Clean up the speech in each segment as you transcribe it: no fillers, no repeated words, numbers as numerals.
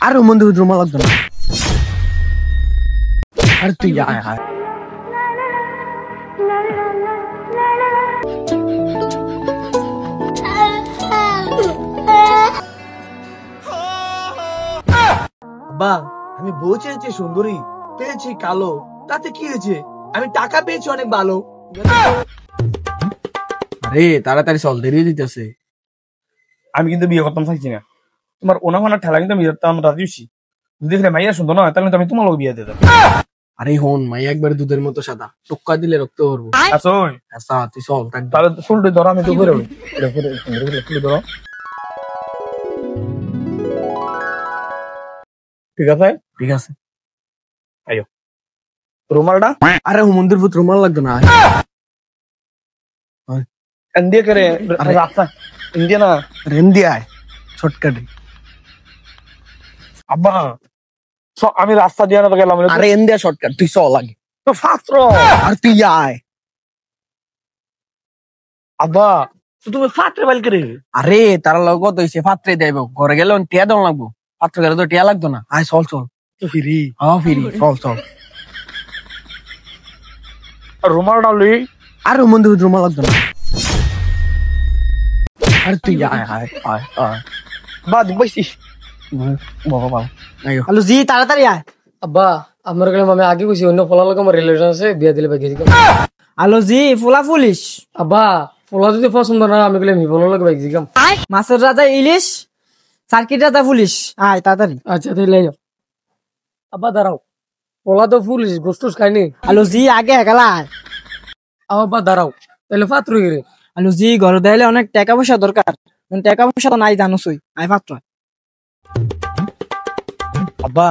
আর মন্দির রুমা লাগতো না। আর তুই আয় আয়। আব্বা আমি বউ চেয়েছি সুন্দরী, পেয়েছি কালো, তাতে কি হয়েছে? আমি টাকা পেয়েছি অনেক ভালো। আরে তাড়াতাড়ি চল, দেরি দিতেছে। আমি কিন্তু বিয়ে করতাম চাইছি না। তোমার ওনাফানার ঠেলা কিন্তু আমি রাজি হচ্ছি। যদি এখানে মাইয়া সুন্দর নয় তাহলে তো আমি তোমার লোক বিয়ে দিতাম। আরে হন, মাই একবার দুধের মতো সাদা, টুক্কা দিলে রক্ত করবো। আচ্ছা আচ্ছা তুই চল। তাহলে ফুলটা ধরো, আমি তো ঘুরে ফুল ধরো। ঠিক আছে ঠিক আছে। আইও রুমালটা। আরে মন্দির ভূত রুমাল লাগতো না। ইন্ডিয়া করে রাস্তা ইন্ডিয়া না রেম দিয়ে আয় শর্টকাটে। আব্বা আমি রাস্তা দিয়ে না তো গেলাম। আরে ইন্ডিয়া শর্টকাট, তুই চল আগে। তো ফাস্ট আর তুই আয়। আব্বা তুমি ফাটরে বাইল করে। আরে তারা লোক কত হয়েছে, পাত্রে দেব ঘরে গেলে টিয়া দন লাগবো, পাত্র গেলে তো টিয়া লাগতো না। আয় চল চল। তো ফিরি হ্যাঁ ফিরি, চল চল। রুমালটা লই। আর মন্দির ভূত রুমাল লাগতো না। আর তুই আয় আয় আয় আয়। বা দিবাইছি বাবা বাবা। হ্যালো জি, তাড়াতাড়ি আয়। আব্বা আমার গেলাম, আমি আগে কইছি অন্য ফলা লোক আমার রিলেশন আছে, বিয়া দিলে বাকি। হ্যালো জি, ফুলা ফুলিশ। আব্বা ফুলা যদি পছন্দ না আমি গেলাম হিবল লোক বাকি দিলাম। মাছের রাজা ইলিশ, সার্কিট রাজা পুলিশ। আয় তাড়াতাড়ি। আচ্ছা তাই লাই যাও। আব্বা দাঁড়াও, পোলা তো পুলিশ গোস্তুস খাইনি। হ্যালো জি, আগে হেকালা আয়। আব্বা দাঁড়াও, তাহলে পাত্র গিরে। হ্যালো জি, ঘরে দেয়ালে অনেক টাকা পয়সা দরকার, টাকা পয়সা তো নাই জানোসই। আয় পাত্র। আব্বা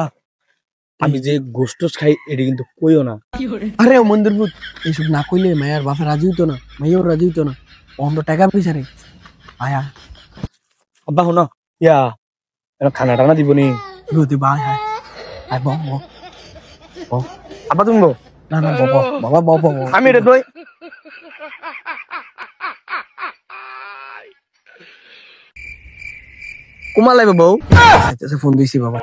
আমি যে গোস্ত খাই এটা কিন্তু কইও না। আরে মন্দির ভূত এইসব না কইলে মায়ের বাপে রাজি হইতো না, মাইয়াও রাজি হইতো না। অন্য টাকা পয়সা রে। আয়া আব্বা শোনো ইয়া খানা টানা দিবনি। রুটি বাই আয় আয়। বহ বহ বহ। আব্বা তুমি বউ। না না বহ বাবা বহ বহ। আমি এটা তুই কুমার লাগবে বউ। আচ্ছা ফোন দিছি বাবা।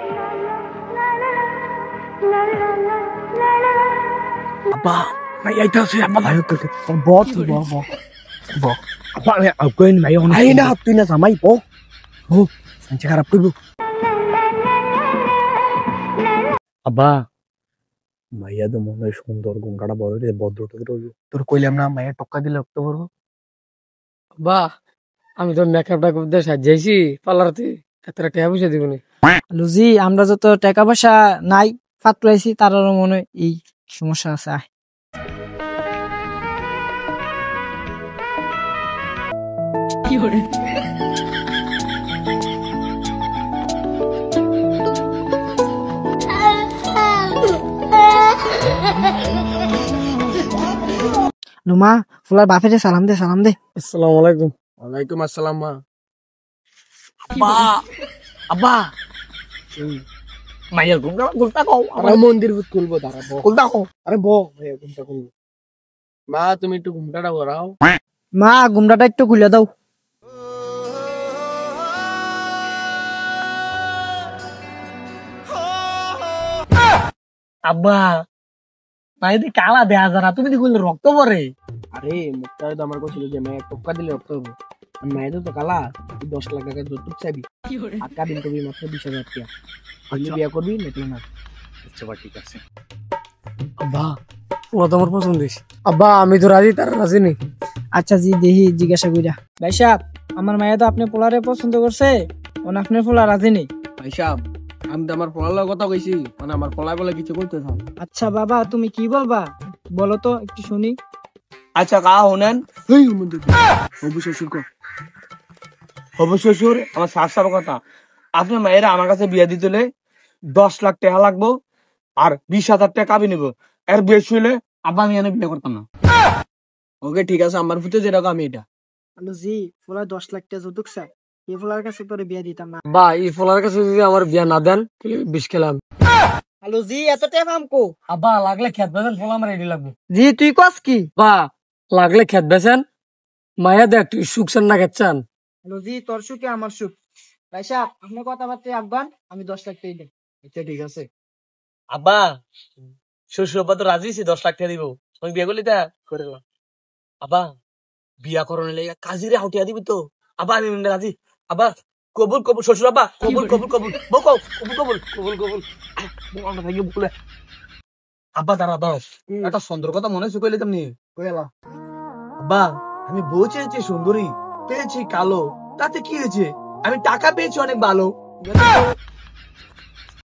আব্বা মাই আইতা আছে। আব্বা ভাই তো বহ তুই বহ বহ বহ। আব্বা আমি কইন ভাই অনেক আই না তুই না জামাই বহ বহ। আচ্ছা খারাপ করবো। আব্বা মাইয়া তো মনে হয় সুন্দর, গঙ্গাটা বড় রে, ভদ্রতা রইল। তোর কইলাম না মায়ের টক্কা দিলে রক্ত করবো। বাহ, আমি তো মেকআপ টেকআপ দিয়ে সাজাইছি পার্লারতে, এত টাকা পয়সা দিব নি। লুজি আমরা যত টাকা পয়সা নাই ফাতরাইছি, তারও মনে এই সমস্যা আছে। আয় কি করে নুমা ফুলার বাপেরে সালাম দে, সালাম দে। আসসালামু আলাইকুম। ওয়ালাইকুম আসসালাম মা। আব্বা আব্বা মাইয়া গঙ্গা কও। আরে মন্দির ভূত খুলবো, দাঁড়া বহ। গঙ্গা কও। আরে বহ ভাইয়া ঘুমটা খুলবো। মা তুমি একটু ঘুমটাটা করাও। মা গুমরাটা একটু খুলে দাও। আব্বা মাইদি কালা দেয়া যারা, তুমি দি কইলে রক্ত পড়ে। আরে মুক্তার তো আমার কইছিল যে মায়ের টক্কা দিলে রক্ত হবে। আর মায়ের তো কালা, তুই 10 লাখ টাকা যৌতুক চাইবি। আটকা দিন তুমি মাত্র 20,000 টাকা। আপনি বিয়া করবি নাকি না? আচ্ছা বা ঠিক আছে। আব্বা ও তোমার পছন্দ হইছে। আব্বা আমি তো রাজি, তার রাজি নেই। আচ্ছা জি দেখি জিজ্ঞাসা কইরা। ভাই সাহেব আমার মায়া তো আপনি পোলারে পছন্দ করছে, ওন আপনার পোলা রাজি নেই। ভাই সাহেব আমি তো আমার পোলার কথা কইছি, মানে আমার পোলায় বলে কিছু কইতে চাও। আচ্ছা বাবা তুমি কি বলবা বলো তো একটু শুনি। আচ্ছা কা শুনেন, এই মন্দির হবু শ্বশুর কো। হবু শ্বশুর আমার শাশুড়ার কথা। আপনার মায়েরা আমার কাছে বিয়ে দিতে হলে 10 লাখ টাকা লাগবো আর 20,000 টাকা কাবি নিব। এর বেশি হলে আব্বা আমি এনে বিয়ে করতাম না। ওকে ঠিক আছে, আমার ফুটে যেরকম আমি এটা। হ্যালো জি, পোলা 10 লাখ টাকা যৌতুক চাই, এই পোলার কাছে তোরে বিয়া দিতাম না। বা এই পোলার কাছে যদি আমার বিয়া না দেন তাহলে বিষ খেলাম। হ্যালো জি এত টাকা আমকো। আব্বা লাগলে খেত বেচেন, পোলা আমার রেডি লাগবে। জি তুই কস কি? বা লাগলে খেত বেচেন, মায়া দেখ তুই সুখ চান না খেত চান। হ্যালো জি তোর সুখে আমার সুখ। ভাই সাহেব আপনি কথাবার্তা আব্বান, আমি 10 লাখ টাকা দিই। আচ্ছা ঠিক আছে। আব্বা শ্বশুর আব্বা তো রাজি আছে 10 লাখ টাকা দিব, তুমি বিয়ে করলি তা করে দাও। আব্বা বিয়া করণে লেগে কাজিরে হাউটিয়া দিবি তো? আব্বা আমি রাজি। আব্বা কবুল কবুল, শ্বশুর আব্বা কবুল কবুল কবুল, বউ কবুল কবুল কবুল কবুল বলে। আব্বা দাঁড়া দাও, একটা সুন্দর কথা মনে হচ্ছে কইলে তেমনি। কই এলা? আব্বা আমি বউ চেয়েছি সুন্দরী, পেয়েছি কালো, তাতে কি হয়েছে? আমি টাকা পেয়েছি অনেক ভালো।